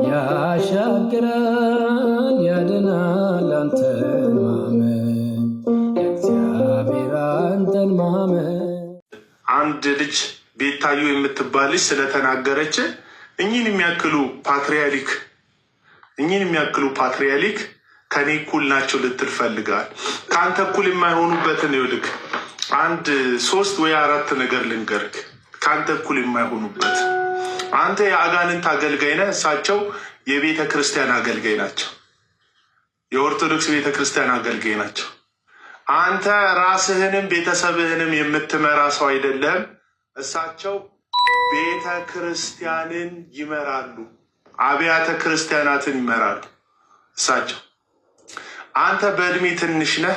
ያሻግራል ያድናል አንተን ማመን እግዚአብሔር አንተን ማመን። አንድ ልጅ ቤታዩ የምትባል ልጅ ስለተናገረች እኚህን የሚያክሉ ፓትርያርክ ከኔ እኩል ናቸው ልትል ፈልጋል። ከአንተ እኩል የማይሆኑበትን ይልክ አንድ 3 ወይ 4 ነገር ልንገርክ። ከአንተ እኩል የማይሆኑበት አንተ የአጋንንት አገልጋይ ነህ፣ እሳቸው የቤተ ክርስቲያን አገልጋይ ናቸው። የኦርቶዶክስ ቤተ ክርስቲያን አገልጋይ ናቸው። አንተ ራስህንም ቤተሰብህንም የምትመራ ሰው አይደለም። እሳቸው ቤተ ክርስቲያንን ይመራሉ፣ አብያተ ክርስቲያናትን ይመራሉ እሳቸው። አንተ በእድሜ ትንሽ ነህ።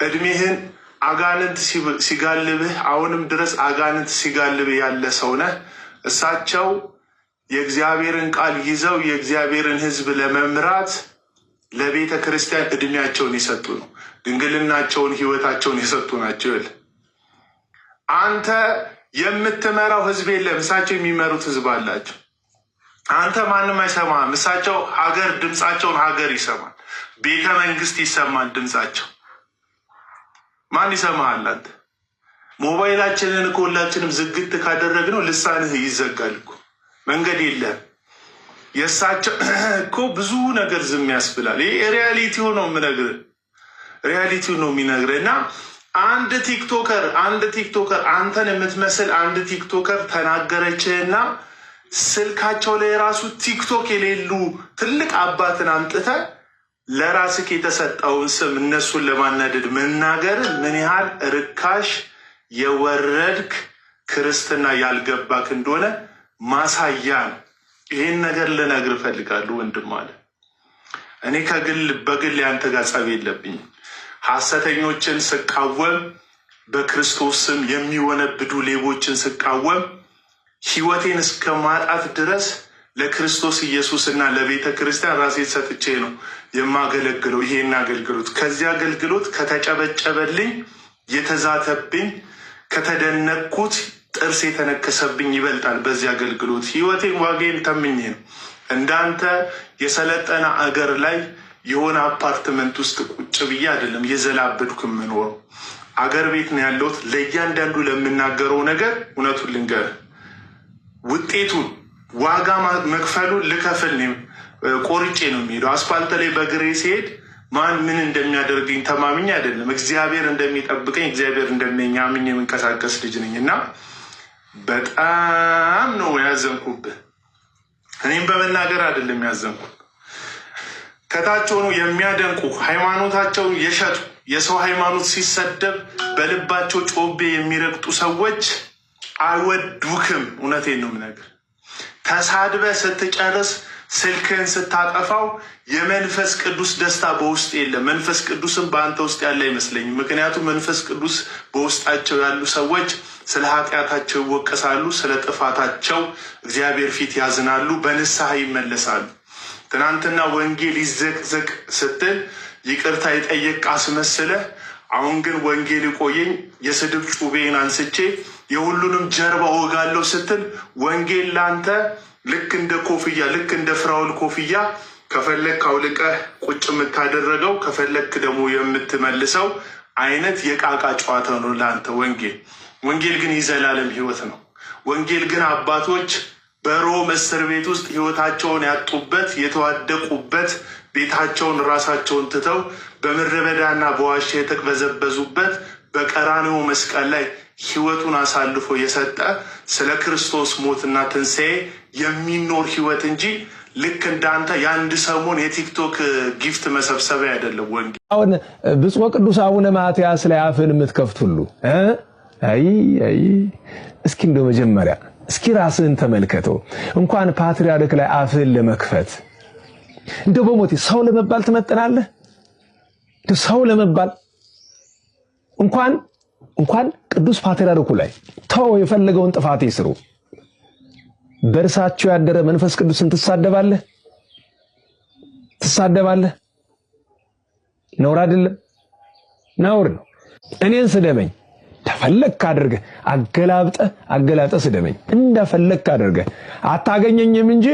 እድሜህን አጋንንት ሲጋልብህ አሁንም ድረስ አጋንንት ሲጋልብህ ያለ ሰው ነህ። እሳቸው የእግዚአብሔርን ቃል ይዘው የእግዚአብሔርን ሕዝብ ለመምራት ለቤተ ክርስቲያን እድሜያቸውን የሰጡ ነው። ድንግልናቸውን ህይወታቸውን የሰጡ ናቸው። ይል አንተ የምትመራው ሕዝብ የለም። እሳቸው የሚመሩት ሕዝብ አላቸው። አንተ ማንም አይሰማም። እሳቸው ሀገር ድምፃቸውን ሀገር ይሰማል። ቤተ መንግስት ይሰማል ድምፃቸው። ማን ይሰማሃል? አንተ ሞባይላችንን እኮ ሁላችንም ዝግት ካደረግነው ልሳንህ ይዘጋል እኮ፣ መንገድ የለም። የእሳቸው እኮ ብዙ ነገር ዝም ያስብላል። ይሄ ሪያሊቲው ነው የምነግርህ፣ ሪያሊቲው ነው የሚነግርህ። እና አንድ ቲክቶከር አንተን የምትመስል አንድ ቲክቶከር ተናገረችህና ስልካቸው ላይ የራሱ ቲክቶክ የሌሉ ትልቅ አባትን አምጥተህ ለራስክ የተሰጠውን ስም እነሱን ለማናደድ መናገር ምን ያህል ርካሽ የወረድክ ክርስትና ያልገባክ እንደሆነ ማሳያ ነው። ይህን ነገር ልነግር እፈልጋለሁ ወንድም አለ። እኔ በግል ያንተ ጋር ጸብ የለብኝም። ሐሰተኞችን ስቃወም፣ በክርስቶስ ስም የሚወነብዱ ሌቦችን ስቃወም ህይወቴን እስከ ማጣት ድረስ ለክርስቶስ ኢየሱስ እና ለቤተ ክርስቲያን ራሴን ሰጥቼ ነው የማገለግለው። ይሄን አገልግሎት ከዚህ አገልግሎት ከተጨበጨበልኝ የተዛተብኝ ከተደነቅኩት ጥርስ የተነከሰብኝ ይበልጣል። በዚህ አገልግሎት ህይወቴን ዋጋዬን ተምኜ ነው። እንዳንተ የሰለጠነ አገር ላይ የሆነ አፓርትመንት ውስጥ ቁጭ ብዬ አይደለም የዘላበድኩ የምኖረው። አገር ቤት ነው ያለሁት። ለእያንዳንዱ ለምናገረው ነገር እውነቱን ልንገር፣ ውጤቱን ዋጋ መክፈሉን ልከፍል ቆርጬ ነው የሚሄደው። አስፋልት ላይ በግሬ ሲሄድ ማን ምን እንደሚያደርገኝ ተማምኜ አይደለም፣ እግዚአብሔር እንደሚጠብቀኝ እግዚአብሔር እንደሚያምኝ የምንቀሳቀስ ልጅ ነኝ። እና በጣም ነው ያዘንኩብህ። እኔም በመናገር አይደለም ያዘንኩ። ከታች ሆኖ የሚያደንቁ ሃይማኖታቸውን የሸጡ የሰው ሃይማኖት ሲሰደብ በልባቸው ጮቤ የሚረግጡ ሰዎች አይወዱክም። እውነቴን ነው የምነግርህ። ተሳድበ ስትጨርስ ስልክህን ስታጠፋው የመንፈስ ቅዱስ ደስታ በውስጥ የለም። መንፈስ ቅዱስም በአንተ ውስጥ ያለ አይመስለኝም። ምክንያቱም መንፈስ ቅዱስ በውስጣቸው ያሉ ሰዎች ስለ ኃጢአታቸው ይወቀሳሉ፣ ስለ ጥፋታቸው እግዚአብሔር ፊት ያዝናሉ፣ በንስሐ ይመለሳሉ። ትናንትና ወንጌል ይዘቅዘቅ ስትል ይቅርታ የጠየቅ አስመስለህ፣ አሁን ግን ወንጌል ይቆየኝ የስድብ ጩቤን አንስቼ የሁሉንም ጀርባ ወጋለሁ ስትል ወንጌል ላንተ ልክ እንደ ኮፍያ፣ ልክ እንደ ፍራውል ኮፍያ ከፈለክ አውልቀህ ቁጭ የምታደረገው ከፈለክ ደግሞ የምትመልሰው አይነት የቃቃ ጨዋታ ነው ላንተ ወንጌል። ወንጌል ግን የዘላለም ህይወት ነው። ወንጌል ግን አባቶች በሮም እስር ቤት ውስጥ ህይወታቸውን ያጡበት የተዋደቁበት ቤታቸውን ራሳቸውን ትተው በምድረ በዳና በዋሻ የተቅበዘበዙበት በቀራንዮ መስቀል ላይ ህይወቱን አሳልፎ የሰጠ ስለ ክርስቶስ ሞትና ትንሣኤ የሚኖር ህይወት እንጂ ልክ እንዳንተ የአንድ ሰሞን የቲክቶክ ጊፍት መሰብሰቢያ አይደለም ወንጌል። አሁን ብፁዕ ቅዱስ አቡነ ማትያስ ላይ አፍን የምትከፍት ሁሉ እስኪ እንደው መጀመሪያ እስኪ ራስህን ተመልከተው። እንኳን ፓትርያርክ ላይ አፍን ለመክፈት እንደው በሞቴ ሰው ለመባል ትመጥናለህ? ሰው ለመባል እንኳን ቅዱስ ፓትርያርኩ ላይ ተው፣ የፈለገውን ጥፋት ይስሩ፣ በእርሳቸው ያደረ መንፈስ ቅዱስን ትሳደባለህ? ነውር አይደለም? ነውር ነው። እኔን ስደበኝ ተፈለክ አድርገህ አገላብጠህ ስደበኝ፣ እንደፈለክ አድርገህ አታገኘኝም እንጂ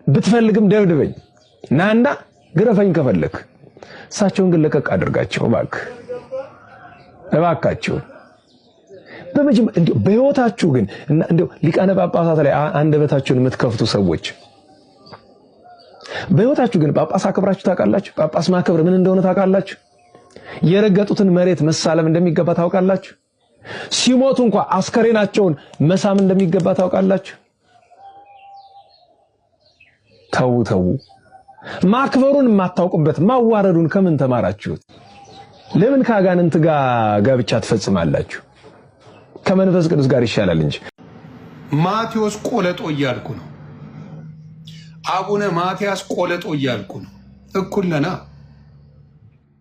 ብትፈልግም ደብድበኝ ናና ግረፈኝ ከፈለክ። እሳቸውን ግን ለቀቅ አድርጋቸው እባካቸው። በመጀመሪያ እንዴ በህይወታችሁ ግን እንዴ ሊቃነ ጳጳሳት ላይ አንደበታችሁን የምትከፍቱ ሰዎች በህይወታችሁ ግን ጳጳስ አክብራችሁ ታውቃላችሁ? ጳጳስ ማክበር ምን እንደሆነ ታውቃላችሁ? የረገጡትን መሬት መሳለም እንደሚገባ ታውቃላችሁ? ሲሞቱ እንኳን አስከሬናቸውን መሳም እንደሚገባ ታውቃላችሁ? ተው ማክበሩን የማታውቁበት ማዋረዱን ከምን ተማራችሁት? ለምን ከአጋንንት ጋር ጋብቻ ትፈጽማላችሁ? ከመንፈስ ቅዱስ ጋር ይሻላል እንጂ። ማቴዎስ ቆለጦ እያልኩ ነው። አቡነ ማትያስ ቆለጦ እያልኩ ነው። እኩል ነና።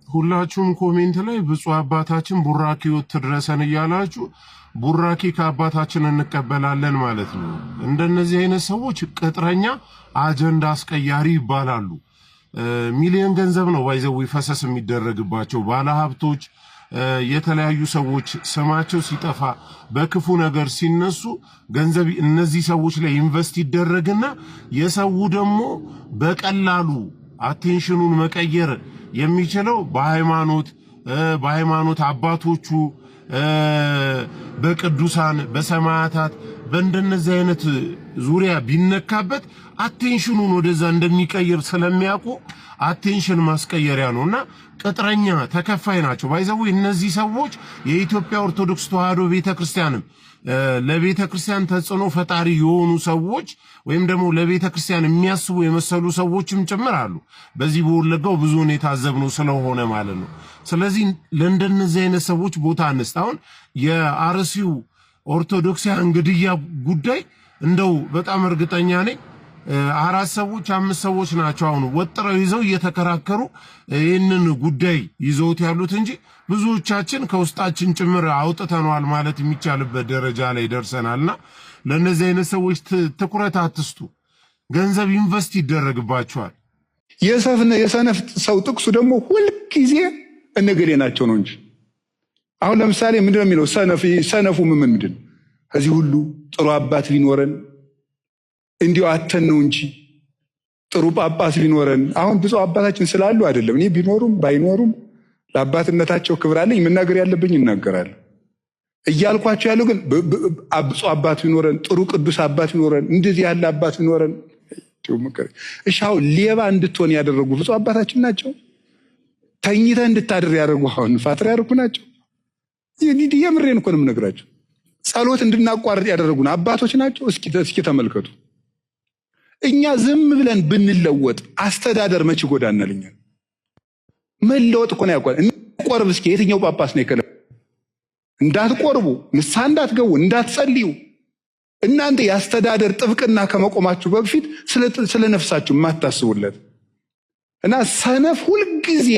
ሁላችሁም ኮሜንት ላይ ብፁዕ አባታችን ቡራኪዎት ትድረሰን እያላችሁ ቡራኪ ከአባታችን እንቀበላለን ማለት ነው። እንደነዚህ አይነት ሰዎች ቅጥረኛ አጀንዳ አስቀያሪ ይባላሉ። ሚሊዮን ገንዘብ ነው ባይዘው ፈሰስ የሚደረግባቸው ባለሀብቶች፣ የተለያዩ ሰዎች ስማቸው ሲጠፋ በክፉ ነገር ሲነሱ ገንዘብ እነዚህ ሰዎች ላይ ኢንቨስት ይደረግና የሰው ደግሞ በቀላሉ አቴንሽኑን መቀየር የሚችለው በሃይማኖት አባቶቹ በቅዱሳን በሰማያታት በእንደነዚህ አይነት ዙሪያ ቢነካበት አቴንሽኑን ወደዛ እንደሚቀየር ስለሚያውቁ አቴንሽን ማስቀየሪያ ነውና ቅጥረኛ ተከፋይ ናቸው። ባይዘው እነዚህ ሰዎች የኢትዮጵያ ኦርቶዶክስ ተዋሕዶ ቤተክርስቲያንም ለቤተክርስቲያን ተጽዕኖ ፈጣሪ የሆኑ ሰዎች ወይም ደግሞ ለቤተክርስቲያን የሚያስቡ የመሰሉ ሰዎችም ጭምር አሉ። በዚህ በወለጋው ብዙ የታዘብነው ስለሆነ ማለት ነው። ስለዚህ ለእንደነዚህ አይነት ሰዎች ቦታ አንስት። አሁን የአርሲው ኦርቶዶክሳውያን ግድያ ጉዳይ እንደው በጣም እርግጠኛ ነኝ 4 ሰዎች 5 ሰዎች ናቸው አሁን ወጥረው ይዘው እየተከራከሩ ይህንን ጉዳይ ይዘውት ያሉት እንጂ ብዙዎቻችን ከውስጣችን ጭምር አውጥተናል ማለት የሚቻልበት ደረጃ ላይ ደርሰናልና ለነዚህ አይነት ሰዎች ትኩረት አትስጡ። ገንዘብ ኢንቨስት ይደረግባቸዋል። የሰነፍ ሰው ጥቅሱ ደግሞ ሁልጊዜ እነገሌ ናቸው ነው እንጂ። አሁን ለምሳሌ ምንድነው የሚለው ሰነፉ ምንድን ከዚህ ሁሉ ጥሩ አባት ሊኖረን እንዲው አተን ነው እንጂ ጥሩ ጳጳስ ሊኖረን። አሁን ብዙ አባታችን ስላሉ አይደለም። እኔ ቢኖሩም ባይኖሩም ለአባትነታቸው ክብር አለኝ። መናገር ያለብኝ እናገራለሁ እያልኳቸው ያለው ግን ብፁዕ አባት ቢኖረን፣ ጥሩ ቅዱስ አባት ቢኖረን፣ እንደዚህ ያለ አባት ቢኖረን። እሺ አሁን ሌባ እንድትሆን ያደረጉ ብፁዕ አባታችን ናቸው። ተኝተህ እንድታድር ያደረጉ አሁን ፓትርያርኩ ናቸው። የምሬን እኮ ነው የምነግራቸው። ጸሎት እንድናቋርጥ ያደረጉን አባቶች ናቸው። እስኪ ተመልከቱ። እኛ ዝም ብለን ብንለወጥ አስተዳደር መች ጎዳናልኛል? መለወጥ እኮ ነው ያቋል። እንቆርብ እስኪ የትኛው ጳጳስ ነው የከለ እንዳትቆርቡ፣ ንስሐ እንዳትገቡ፣ እንዳትጸልዩ እናንተ የአስተዳደር ጥብቅና ከመቆማችሁ በፊት ስለ ነፍሳችሁ የማታስቡለት እና ሰነፍ ሁልጊዜ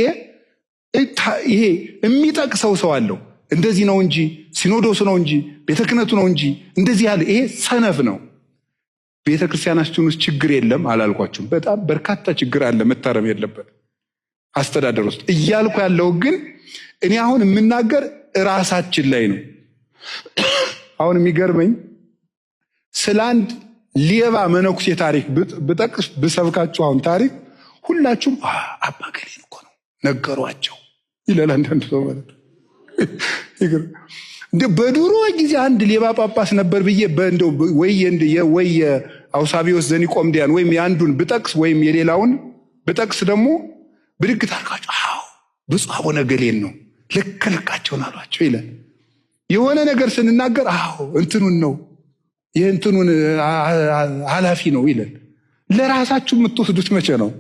ይሄ የሚጠቅሰው ሰው አለው። እንደዚህ ነው እንጂ ሲኖዶሱ ነው እንጂ ቤተ ክህነቱ ነው እንጂ እንደዚህ ያለ ይሄ ሰነፍ ነው። ቤተ ክርስቲያናችን ውስጥ ችግር የለም አላልኳችሁም? በጣም በርካታ ችግር አለ መታረም ያለበት አስተዳደር ውስጥ እያልኩ ያለው ግን እኔ አሁን የምናገር ራሳችን ላይ ነው። አሁን የሚገርመኝ ስለ አንድ ሌባ መነኩሴ ታሪክ ብጠቅስ ብሰብካችሁ አሁን ታሪክ ሁላችሁም አባ ገሌን እኮ ነው ነገሯቸው ይላል አንዳንድ ሰው ማለት በድሮ ጊዜ አንድ ሌባ ጳጳስ ነበር ብዬ በእንደው ወይ አውሳቢዎስ ዘኒቆምዲያን ወይም የአንዱን ብጠቅስ ወይም የሌላውን ብጠቅስ ደግሞ ብድግ ታርጋችሁ ብፁዕ አቡነ ገሌን ነው ልክልካቸውን አሏቸው ይላል። የሆነ ነገር ስንናገር እንትኑን ነው የእንትኑን ኃላፊ ነው ይላል። ለራሳችሁ የምትወስዱት መቼ ነው?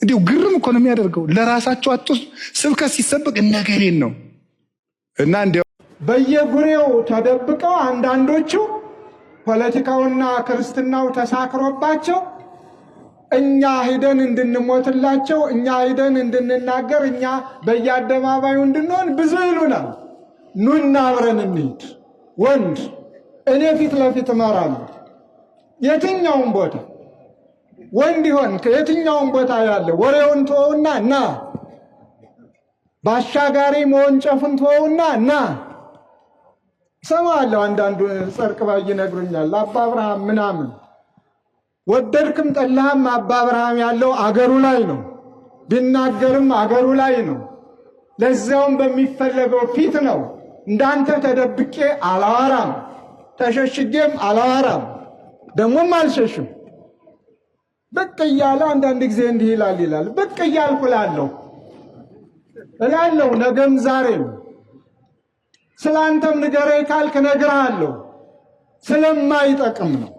እንዲሁ ግርም እኮ ነው የሚያደርገው። ለራሳችሁ አትወስዱ። ስብከት ሲሰበክ እነ ገሌን ነው እና እንዲያው በየጉሬው ተደብቀው አንዳንዶቹ ፖለቲካውና ክርስትናው ተሳክሮባቸው እኛ ሄደን እንድንሞትላቸው፣ እኛ ሄደን እንድንናገር፣ እኛ በየአደባባዩ እንድንሆን ብዙ ይሉናል። ኑና አብረን እንሂድ። ወንድ እኔ ፊት ለፊት እመራለሁ። የትኛውም ቦታ ወንድ ይሆን የትኛውም ቦታ ያለ ወሬውን ተወውና ና፣ ባሻጋሪ መወንጨፉን ተወውና ና። ሰማለሁ አንዳንዱ ጸርቅ ባይ ይነግሩኛል። አባ አብርሃም ምናምን ወደድክም ጠላህም አባ አብርሃም ያለው አገሩ ላይ ነው። ቢናገርም አገሩ ላይ ነው። ለዛውም በሚፈለገው ፊት ነው። እንዳንተ ተደብቄ አላወራም፣ ተሸሽጌም አላወራም፣ ደሞም አልሸሽም። ብቅ እያለ አንዳንድ ጊዜ እንዲህ ይላል ብቅ እያልኩ እላለሁ ነገም ዛሬም። ስላንተም ንገረኝ ካልክ እነግርሃለሁ። ስለማይጠቅም ነው።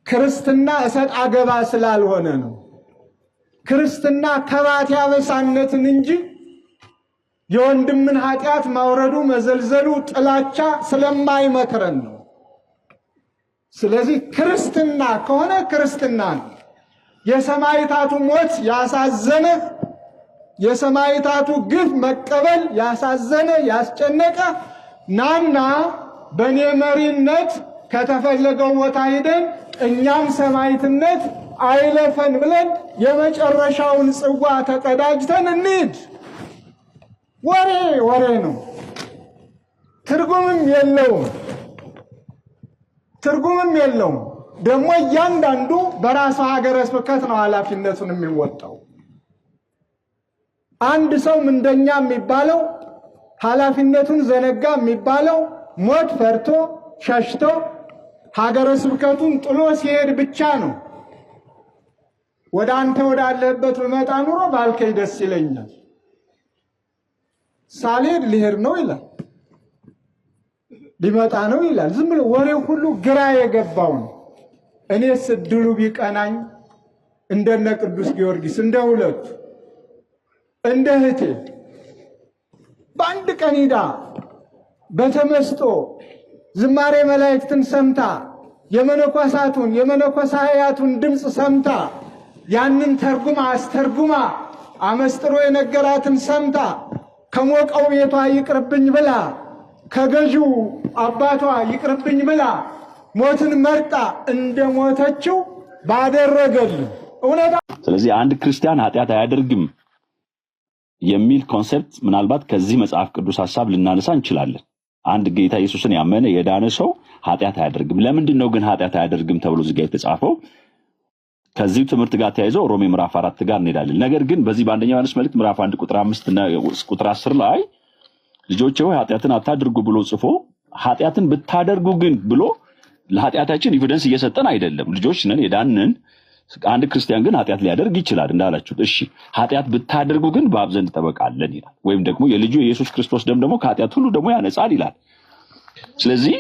ክርስትና እሰጥ አገባ ስላልሆነ ነው። ክርስትና ከባት ያበሳነትን እንጂ የወንድምን ኃጢአት ማውረዱ መዘልዘሉ ጥላቻ ስለማይመክረን ነው። ስለዚህ ክርስትና ከሆነ ክርስትና ነው። የሰማዕታቱ ሞት ያሳዘነ፣ የሰማዕታቱ ግፍ መቀበል ያሳዘነ ያስጨነቀ ናና በእኔ መሪነት ከተፈለገው ቦታ ሄደን እኛም ሰማዕትነት አይለፈን ብለን የመጨረሻውን ጽዋ ተቀዳጅተን እንሂድ። ወሬ ነው፣ ትርጉምም የለውም። ደግሞ እያንዳንዱ በራሱ ሀገረ ስብከት ነው ኃላፊነቱን የሚወጣው። አንድ ሰው ምንደኛ የሚባለው ኃላፊነቱን ዘነጋ የሚባለው ሞት ፈርቶ ሸሽቶ ሀገረ ስብከቱን ጥሎ ሲሄድ ብቻ ነው። ወደ አንተ ወዳለህበት ብመጣ ኑሮ ባልከኝ ደስ ይለኛል፣ ሳልሄድ ሊሄድ ነው ይላል፣ ሊመጣ ነው ይላል። ዝም ብሎ ወሬው ሁሉ ግራ የገባው ነው። እኔስ እድሉ ቢቀናኝ እንደነ ቅዱስ ጊዮርጊስ እንደ ሁለቱ እንደ እህቴ በአንድ ቀን ሂዳ በተመስጦ ዝማሬ መላእክትን ሰምታ የመነኮሳቱን የመነኮሳያቱን ድምፅ ሰምታ ያንን ተርጉማ አስተርጉማ አመስጥሮ የነገራትን ሰምታ ከሞቀው ቤቷ ይቅርብኝ ብላ ከገዢው አባቷ ይቅርብኝ ብላ ሞትን መርጣ እንደሞተችው ባደረገልን እውነታ። ስለዚህ አንድ ክርስቲያን ኃጢአት አያደርግም የሚል ኮንሴፕት ምናልባት ከዚህ መጽሐፍ ቅዱስ ሐሳብ ልናነሳ እንችላለን። አንድ ጌታ ኢየሱስን ያመነ የዳነ ሰው ኃጢአት አያደርግም። ለምንድን ነው ግን ኃጢአት አያደርግም ተብሎ እዚህ ጋር የተጻፈው? ከዚህ ትምህርት ጋር ተያይዞ ሮሜ ምዕራፍ 4 ጋር እንሄዳለን። ነገር ግን በዚህ በአንደኛ ዮሐንስ መልእክት ምዕራፍ 1 ቁጥር 5 እና ቁጥር 10 ላይ ልጆቼ ሆይ ኃጢአትን አታድርጉ ብሎ ጽፎ ኃጢአትን ብታደርጉ ግን ብሎ ለኃጢአታችን ኤቪደንስ እየሰጠን አይደለም። ልጆች ነን፣ የዳንን። አንድ ክርስቲያን ግን ኃጢአት ሊያደርግ ይችላል እንዳላችሁት። እሺ ኃጢአት ብታደርጉ ግን በአብ ዘንድ ጠበቃ አለን ይላል። ወይም ደግሞ የልጁ የኢየሱስ ክርስቶስ ደም ደግሞ ከኃጢአት ሁሉ ደግሞ ያነጻል ይላል። ስለዚህ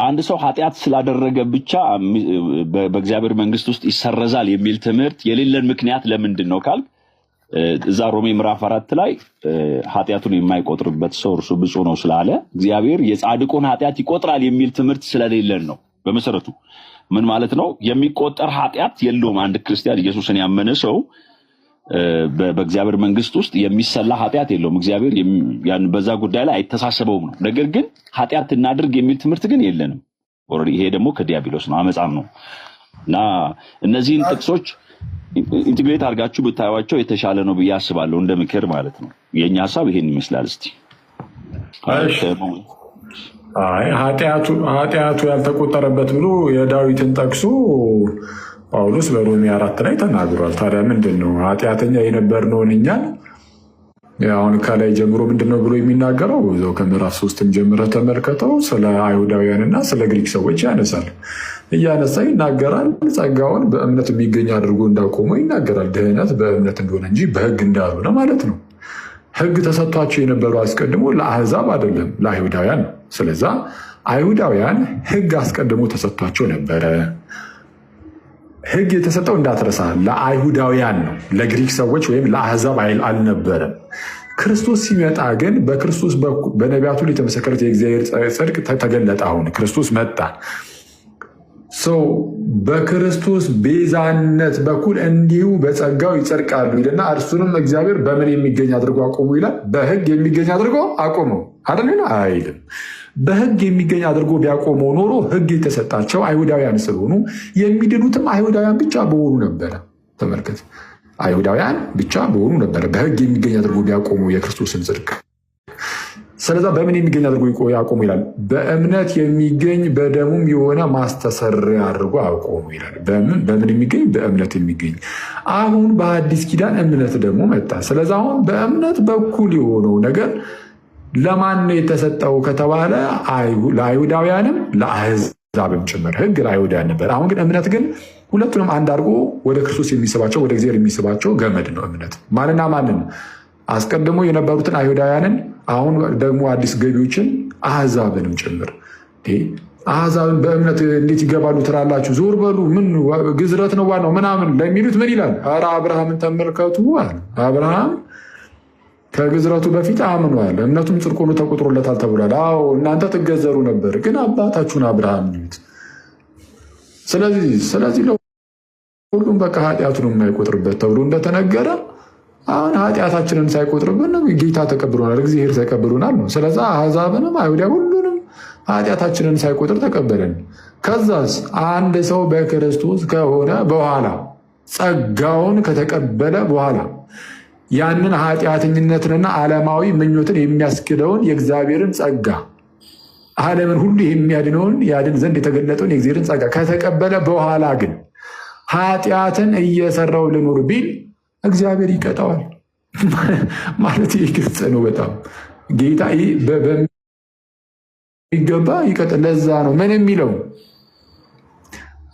አንድ ሰው ኃጢአት ስላደረገ ብቻ በእግዚአብሔር መንግስት ውስጥ ይሰረዛል የሚል ትምህርት የሌለን ምክንያት ለምንድን ነው ካል እዛ ሮሜ ምዕራፍ 4 ላይ ኃጢአቱን የማይቆጥርበት ሰው እርሱ ብፁዕ ነው ስላለ እግዚአብሔር የጻድቁን ኃጢአት ይቆጥራል የሚል ትምህርት ስለሌለን ነው። በመሰረቱ ምን ማለት ነው? የሚቆጠር ኃጢአት የለውም። አንድ ክርስቲያን ኢየሱስን ያመነ ሰው በእግዚአብሔር መንግስት ውስጥ የሚሰላ ኃጢአት የለውም። እግዚአብሔር ያን በዛ ጉዳይ ላይ አይተሳሰበውም ነው። ነገር ግን ኃጢአት እናድርግ የሚል ትምህርት ግን የለንም። ኦሬዲ ይሄ ደግሞ ከዲያብሎስ ነው፣ አመጻም ነው። እና እነዚህን ጥቅሶች ኢንቲግሬት አድርጋችሁ ብታዩዋቸው የተሻለ ነው ብዬ አስባለሁ፣ እንደ ምክር ማለት ነው። የኛ ሐሳብ ይሄን ይመስላል። እስቲ ኃጢአቱ ያልተቆጠረበት ብሎ የዳዊትን ጠቅሶ ጳውሎስ በሮሜ 4 ላይ ተናግሯል። ታዲያ ምንድን ነው ኃጢአተኛ የነበርነውን እኛን አሁን ከላይ ጀምሮ ምንድን ነው ብሎ የሚናገረው? እዛው ከምዕራፍ 3 ጀምረህ ተመልከተው። ስለ አይሁዳውያንና ስለ ግሪክ ሰዎች ያነሳል፣ እያነሳ ይናገራል። ጸጋውን በእምነት የሚገኝ አድርጎ እንዳቆመው ይናገራል። ድህነት በእምነት እንደሆነ እንጂ በሕግ እንዳልሆነ ማለት ነው። ሕግ ተሰጥቷቸው የነበሩ አስቀድሞ ለአሕዛብ አይደለም ለአይሁዳውያን ነው። ስለዛ አይሁዳውያን ሕግ አስቀድሞ ተሰጥቷቸው ነበረ። ሕግ የተሰጠው እንዳትረሳ ለአይሁዳውያን ነው፣ ለግሪክ ሰዎች ወይም ለአሕዛብ አልነበረም። ክርስቶስ ሲመጣ ግን በክርስቶስ በነቢያቱ ላይ የተመሰከረት የእግዚአብሔር ጽድቅ ተገለጠ። አሁን ክርስቶስ መጣ። ሰው በክርስቶስ ቤዛነት በኩል እንዲሁ በጸጋው ይጸድቃሉ ይልና እርሱንም እግዚአብሔር በምን የሚገኝ አድርጎ አቆሙ ይላል? በሕግ የሚገኝ አድርጎ አቆመው አይደል? አይልም። በሕግ የሚገኝ አድርጎ ቢያቆመው ኖሮ ሕግ የተሰጣቸው አይሁዳውያን ስለሆኑ የሚድኑትም አይሁዳውያን ብቻ በሆኑ ነበረ። ተመልከት፣ አይሁዳውያን ብቻ በሆኑ ነበረ በሕግ የሚገኝ አድርጎ ቢያቆመው የክርስቶስን ጽድቅ። ስለዛ በምን የሚገኝ አድርጎ ያቆሙ ይላል። በእምነት የሚገኝ በደሙም የሆነ ማስተሰሪያ አድርጎ አቆሙ ይላል። በምን የሚገኝ? በእምነት የሚገኝ። አሁን በአዲስ ኪዳን እምነት ደግሞ መጣ። ስለዚ አሁን በእምነት በኩል የሆነው ነገር ለማን ነው የተሰጠው ከተባለ ለአይሁዳውያንም ለአሕዛብም ጭምር። ሕግ ለአይሁዳውያን ነበር። አሁን ግን እምነት ግን ሁለቱንም አንድ አድርጎ ወደ ክርስቶስ የሚስባቸው ወደ እግዚአብሔር የሚስባቸው ገመድ ነው እምነት። ማንና ማንን? አስቀድሞ የነበሩትን አይሁዳውያንን፣ አሁን ደግሞ አዲስ ገቢዎችን አሕዛብንም ጭምር። አሕዛብን በእምነት እንዴት ይገባሉ ትላላችሁ? ዞር በሉ፣ ምን ግዝረት ነው ዋናው ምናምን ለሚሉት ምን ይላል? ኧረ አብርሃምን ተመልከቱ አለ። አብርሃም ከግዝረቱ በፊት አምኗል፣ እምነቱም ጽድቅ ሆኖ ተቆጥሮለታል ተብሏል። አዎ እናንተ ትገዘሩ ነበር፣ ግን አባታችሁን አብርሃም ት ስለዚህ ሁሉም በቃ ኃጢአቱን የማይቆጥርበት ተብሎ እንደተነገረ አሁን ኃጢአታችንን ሳይቆጥርብን ጌታ ተቀብሎናል፣ እግዚአብሔር ተቀብሎናል ነው። ስለዛ አሕዛብንም አይሁዳ ሁሉንም ኃጢአታችንን ሳይቆጥር ተቀበለን። ከዛስ አንድ ሰው በክርስቶስ ከሆነ በኋላ ጸጋውን ከተቀበለ በኋላ ያንን ኃጢአተኝነትንና ዓለማዊ ምኞትን የሚያስክደውን የእግዚአብሔርን ጸጋ ዓለምን ሁሉ የሚያድነውን ያድን ዘንድ የተገለጠውን የእግዚአብሔርን ጸጋ ከተቀበለ በኋላ ግን ኃጢአትን እየሰራው ልኑር ቢል እግዚአብሔር ይቀጣዋል። ማለት ይህ ግልጽ ነው በጣም ጌታ በሚገባ ይቀጣ። ለዛ ነው ምን የሚለው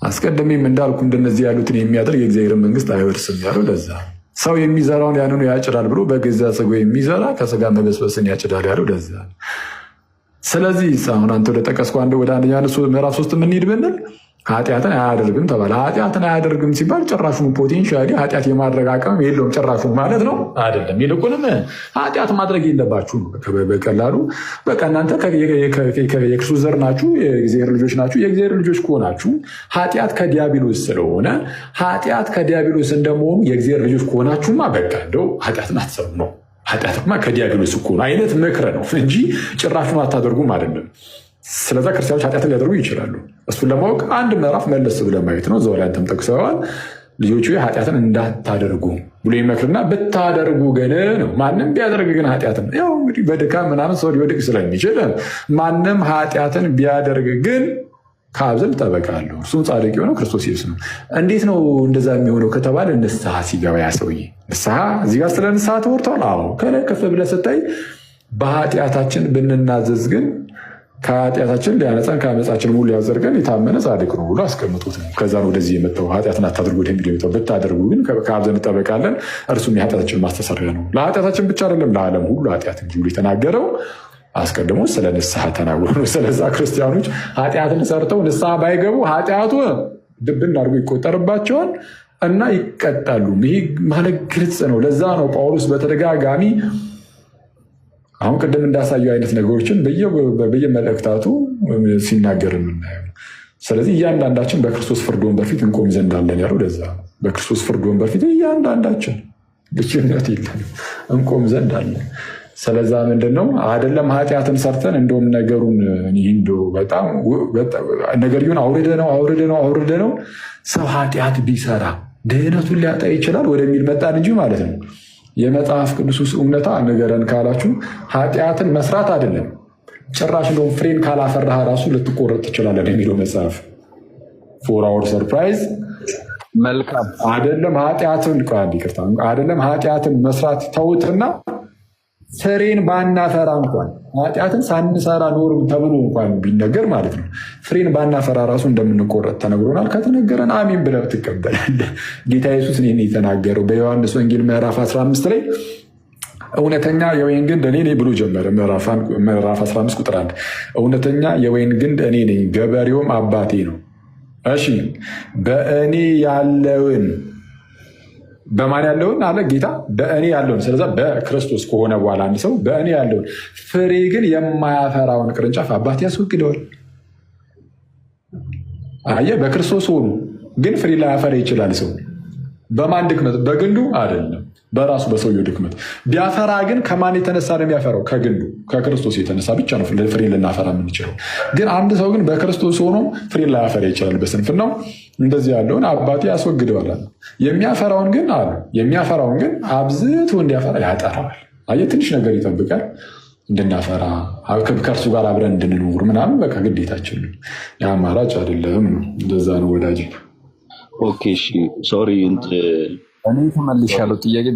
አስቀድሜም እንዳልኩ እንደነዚህ ያሉትን የሚያደርግ የእግዚአብሔርን መንግስት አይወርስም ያለው ለዛ። ሰው የሚዘራውን ያንኑ ያጭዳል ብሎ በገዛ ሥጋው የሚዘራ ከሥጋ መበስበስን ያጭዳል ያለው ለዛ። ስለዚህ አሁን አንተ ወደ ጠቀስኩ ወደ አንደኛ ምዕራፍ 3 የምንሄድ ብንል ኃጢአትን አያደርግም ተባለ። ኃጢአትን አያደርግም ሲባል ጭራሹን ፖቴንሻሊ ኃጢአት የማድረግ አቅም የለውም ጭራሹን ማለት ነው አይደለም። ይልቁንም ኃጢአት ማድረግ የለባችሁ በቀላሉ በቃ እናንተ የክርስቶስ ዘር ናችሁ፣ የእግዚአብሔር ልጆች ናችሁ። የእግዚአብሔር ልጆች ከሆናችሁ ኃጢአት ከዲያብሎስ ስለሆነ ኃጢአት ከዲያብሎስ እንደመሆኑ የእግዚአብሔር ልጆች ከሆናችሁማ በቃ እንደው ኃጢአትን አትሰሩ ነው። ኃጢአትማ ከዲያብሎስ እኮ ነው አይነት ምክር ነው እንጂ ጭራሹን አታደርጉም አይደለም። ስለዛ ክርስቲያኖች ኃጢአትን ሊያደርጉ ይችላሉ። እሱን ለማወቅ አንድ ምዕራፍ መለስ ብለህ ማየት ነው። እዛው ላይ አንተም ጠቅሰዋል። ልጆቹ ኃጢአትን እንዳታደርጉ ብሎ ይመክርና ብታደርጉ ግን ነው። ማንም ቢያደርግ ግን ኃጢአትን ያው እንግዲህ በድካም ምናምን ሰው ሊወድቅ ስለሚችል ማንም ኃጢአትን ቢያደርግ ግን ከአብ ዘንድ ጠበቃ አለው፣ እርሱም ጻድቅ የሆነው ክርስቶስ ኢየሱስ ነው። እንዴት ነው እንደዛ የሚሆነው ከተባለ ንስሐ ሲገባ ያ ሰውዬ ንስሐ እዚህ ጋር ስለ ንስሐ ተወርቷል። አዎ ከላይ ከፍ ብለህ ስታይ በኃጢአታችን ብንናዘዝ ግን ከኃጢአታችን ሊያነጻን ከዓመፃችን ሙሉ ሊያዘርገን የታመነ ጻድቅ ነው ብሎ አስቀምጦት ነው። ከዛ ነው ወደዚህ የመጣው ኃጢአትን አታድርጉ ወደሚለው የመጣው። ብታደርጉ ግን ከአብ ዘንድ እንጠበቃለን፣ እርሱም የኃጢአታችን ማስተሰሪያ ነው። ለኃጢአታችን ብቻ አይደለም ለዓለም ሁሉ ኃጢአት እንጂ ብሎ የተናገረው አስቀድሞ ስለ ንስሐ ተናግሮ ነው። ስለዛ ክርስቲያኖች ኃጢአትን ሰርተው ንስሐ ባይገቡ ኃጢአቱ ድብን አድርጎ ይቆጠርባቸዋል እና ይቀጣሉ። ይህ ማለት ግልጽ ነው። ለዛ ነው ጳውሎስ በተደጋጋሚ አሁን ቅድም እንዳሳየው አይነት ነገሮችን በየመልእክታቱ ሲናገር የምናየው። ስለዚህ እያንዳንዳችን በክርስቶስ ፍርድ ወንበር ፊት እንቆም ዘንድ አለን ያለው ለዛ ነው። በክርስቶስ ፍርድ ወንበር ፊት እያንዳንዳችን ልዩነት የለን እንቆም ዘንድ አለን። ስለዛ ምንድን ነው አይደለም ኃጢአትን ሰርተን እንደውም ነገሩን በጣም ነገርየውን አውርደ ነው ሰው ኃጢአት ቢሰራ ድህነቱን ሊያጣ ይችላል ወደሚል መጣን እንጂ ማለት ነው። የመጽሐፍ ቅዱስ እውነታ ንገረን ካላችሁ ኃጢአትን መስራት አይደለም ጭራሽ እንደውም ፍሬን ካላፈራህ ራሱ ልትቆረጥ ትችላለን የሚለው መጽሐፍ። ፎር አወር ሰርፕራይዝ መልካም አይደለም ኃጢአትን መስራት ተውትና ፍሬን ባናፈራ እንኳን ኃጢአትን ሳንሰራ ኖርም ተብሎ እንኳን ቢነገር ማለት ነው ፍሬን ባናፈራ ራሱ እንደምንቆረጥ ተነግሮናል። ከተነገረን አሜን ብለህ ትቀበላለህ። ጌታ ኢየሱስ ይህን የተናገረው በዮሐንስ ወንጌል ምዕራፍ 15 ላይ እውነተኛ የወይን ግንድ እኔ ነኝ ብሎ ጀመረ። ምዕራፍ 15 ቁጥር 1 እውነተኛ የወይን ግንድ እኔ ነኝ፣ ገበሬውም አባቴ ነው። እሺ በእኔ ያለውን በማን ያለውን አለ ጌታ? በእኔ ያለውን። ስለዛ በክርስቶስ ከሆነ በኋላ አንድ ሰው በእኔ ያለውን ፍሬ ግን የማያፈራውን ቅርንጫፍ አባት ያስወግደዋል። አየህ፣ በክርስቶስ ሆኑ ግን ፍሬ ላያፈራ ይችላል ሰው። በማን ድክመት? በግንዱ አይደለም፣ በራሱ በሰውየው ድክመት። ቢያፈራ ግን ከማን የተነሳ ነው የሚያፈራው? ከግንዱ ከክርስቶስ የተነሳ ብቻ ነው ፍሬ ልናፈራ የምንችለው። ግን አንድ ሰው ግን በክርስቶስ ሆኖ ፍሬ ላያፈራ ይችላል በስንፍናው። እንደዚህ ያለውን አባቴ ያስወግደዋል። የሚያፈራውን ግን አብዝቶ እንዲያፈራ ያጠራዋል። አየህ፣ ትንሽ ነገር ይጠብቃል። እንድናፈራ ከእርሱ ጋር አብረን እንድንኖር ምናምን በቃ ግዴታችን ነው። የአማራጭ አይደለም ነው። እንደዛ ነው ወዳጅ። ኦኬ እሺ፣ ሶሪ እኔ ተመልሻለሁ። ጥያቄ